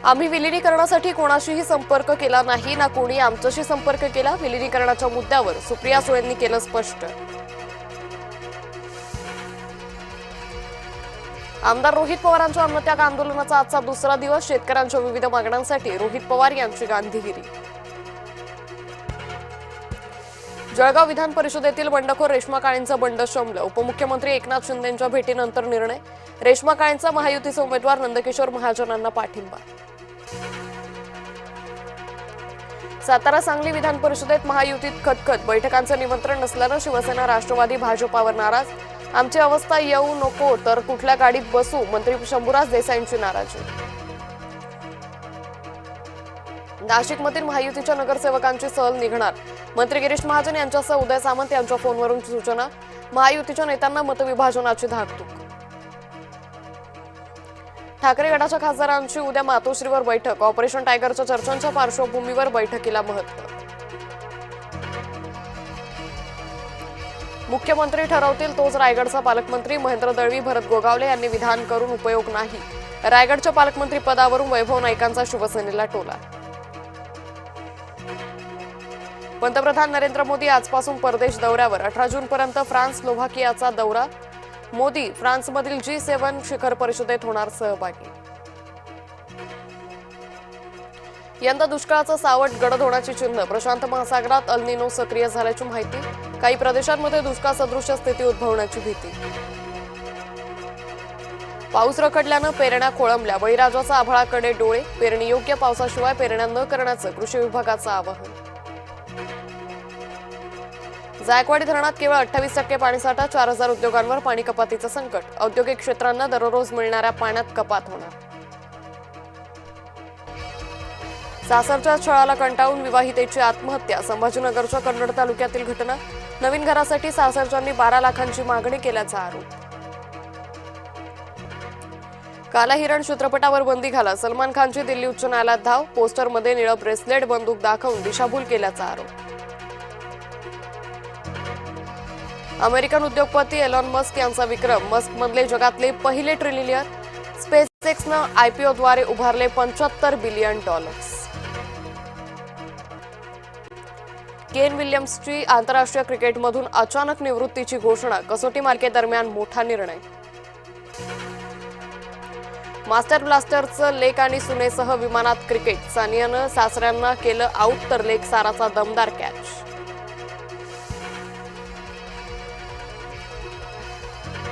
आम्ही विलीनीकरणासाठी कोणाशीही संपर्क केला नाही ना कोणी आमच्याशी संपर्क केला। विलीनीकरणाच्या मुद्द्यावर सुप्रिया सुळेंनी केलं स्पष्ट। आमदार रोहित पवारांच्या अन्नत्याग आंदोलनाचा आजचा दुसरा दिवस। शेतकऱ्यांच्या विविध मागण्यांसाठी रोहित पवार यांची गांधीगिरी। जळगाव विधान परिषदेतील बंडखोर रेश्मा काळेंचं बंड शमलं। उपमुख्यमंत्री एकनाथ शिंदेंच्या भेटीनंतर निर्णय। रेश्मा काळेंचा महायुतीचे उमेदवार नंदकिशोर महाजनांना पाठिंबा। सातारा सांगली विधान परिषदेत महायुतीत खतखत। बैठकांचं निमंत्रण नसल्यानं शिवसेना राष्ट्रवादी भाजपावर नाराज। आमची अवस्था येऊ नको तर कुठल्या गाडीत बसू, मंत्री शंभूराज देसाईंची नाराजी। नाशिकमधील महायुतीच्या नगरसेवकांची सहल निघणार। मंत्री गिरीश महाजन यांच्यासह उदय सामंत यांच्या फोनवरून सूचना। महायुतीच्या नेत्यांना मतविभाजनाची धाकधूक। ठाकरे गटाच्या खासदारांची उद्या मातोश्रीवर बैठक। ऑपरेशन टायगरच्या चर्चांच्या पार्श्वभूमीवर बैठकीला महत्त्व। मुख्यमंत्री ठरवतील तोच रायगडचा पालकमंत्री। महेंद्र दळवी, भरत गोगावले यांनी विधान करून उपयोग नाही। रायगडच्या पालकमंत्री पदावरून वैभव नाईकांचा शिवसेनेला टोला। पंतप्रधान नरेंद्र मोदी आजपासून परदेश दौऱ्यावर। 18 जूनपर्यंत फ्रान्स स्लोव्हाकियाचा दौरा। मोदी फ्रान्समधील G7 शिखर परिषदेत होणार सहभागी। यंदा दुष्काळाचं सावट गडद होण्याची चिन्ह। प्रशांत महासागरात अल निनो सक्रिय झाल्याची माहिती। काही प्रदेशांमध्ये दुष्काळ सदृश स्थिती उद्भवण्याची भीती। पाऊस रखडल्यानं पेरण्या खोळंबल्या। बळीराजाचा आभाळाकडे डोळे। पेरणीयोग्य पावसाशिवाय पेरण्या न करण्याचं कृषी विभागाचं आवाहन। जायकवाडी धरणात केवळ 28% पाणीसाठा। 4000 उद्योगांवर पाणी कपातीचं संकट। औद्योगिक क्षेत्रांना दररोज मिळणाऱ्या पाण्यात कपात होणार। सासरच्या छळाला कंटाळून विवाहितेची आत्महत्या। संभाजीनगरच्या कन्नड तालुक्यातील घटना। नवीन घरासाठी सासरच्यांनी 12 लाखांची मागणी केल्याचा आरोप। काला हिरण चित्रपटावर बंदी घाला। सलमान खानची दिल्ली उच्च न्यायालयात धाव। पोस्टरमध्ये निळं ब्रेसलेट बंदूक दाखवून दिशाभूल केल्याचा आरोप। अमेरिकन उद्योगपती एलॉन मस्क यांचा विक्रम। मस्कमधले जगातले पहिले ट्रिलियनियर। स्पेसएक्सनं IPOद्वारे उभारले $75 बिलियन। केन विल्यम्सची आंतरराष्ट्रीय क्रिकेटमधून अचानक निवृत्तीची घोषणा। कसोटी मालिकेदरम्यान मोठा निर्णय। मास्टर ब्लास्टरचं लेक आणि सुनेसह विमानात क्रिकेट। सानियानं सासऱ्यांना केलं आऊट तर लेक साराचा दमदार कॅच।